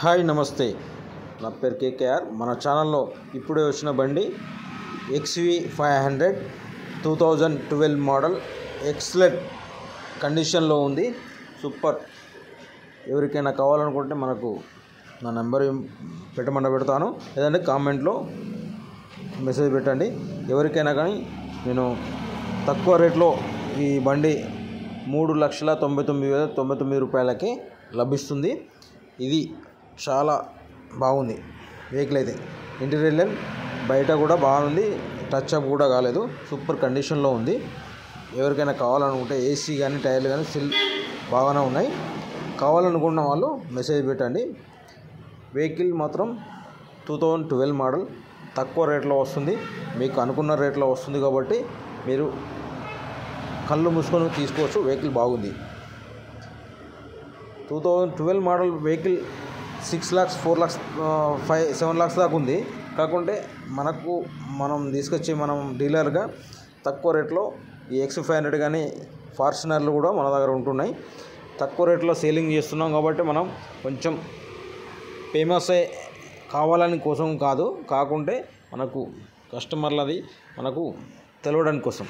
Hi నమస్తే, నా పేరు కేకేఆర్. మన ఛానల్లో ఇప్పుడే వచ్చిన బండి XV500 2012 మోడల్ ఎక్సలెంట్ కండిషన్లో ఉంది. సూపర్. ఎవరికైనా కావాలనుకుంటే మనకు నా నెంబర్ పెడతాను, లేదంటే కామెంట్లో మెసేజ్ పెట్టండి. ఎవరికైనా కానీ నేను తక్కువ రేట్లో ఈ బండి 3,99,099 రూపాయలకి లభిస్తుంది. ఇది చాలా బాగుంది వెహికల్. అయితే ఇంటీరియర్ బయట కూడా బాగుంది, టచ్ అప్ కూడా కాలేదు, సూపర్ కండిషన్లో ఉంది. ఎవరికైనా కావాలనుకుంటే ఏసీ కానీ టైర్లు కానీ స్టిల్ బాగానే ఉన్నాయి. కావాలనుకున్న వాళ్ళు మెసేజ్ పెట్టండి. వెహికల్ మాత్రం 2012 మోడల్ తక్కువ రేట్లో వస్తుంది, మీకు అనుకున్న రేట్లో వస్తుంది. కాబట్టి మీరు కళ్ళు మూసుకొని తీసుకోవచ్చు. వెహికల్ బాగుంది. 2012 model vehicle 6 lakhs 4 lakhs 7 lakhs దాకా ఉంది. కాకుంటే మనం తీసుకొచ్చి మనం డీలర్గా తక్కువ రేట్లో ఈ XV500 కానీ ఫార్చునర్లు కూడా మన దగ్గర ఉంటున్నాయి. తక్కువ రేట్లో సేలింగ్ చేస్తున్నాం కాబట్టి మనం కొంచెం ఫేమస్ కావాలని కోసం కాదు, కాకుంటే మనకు కస్టమర్లది మనకు తెలవడానికి కోసం.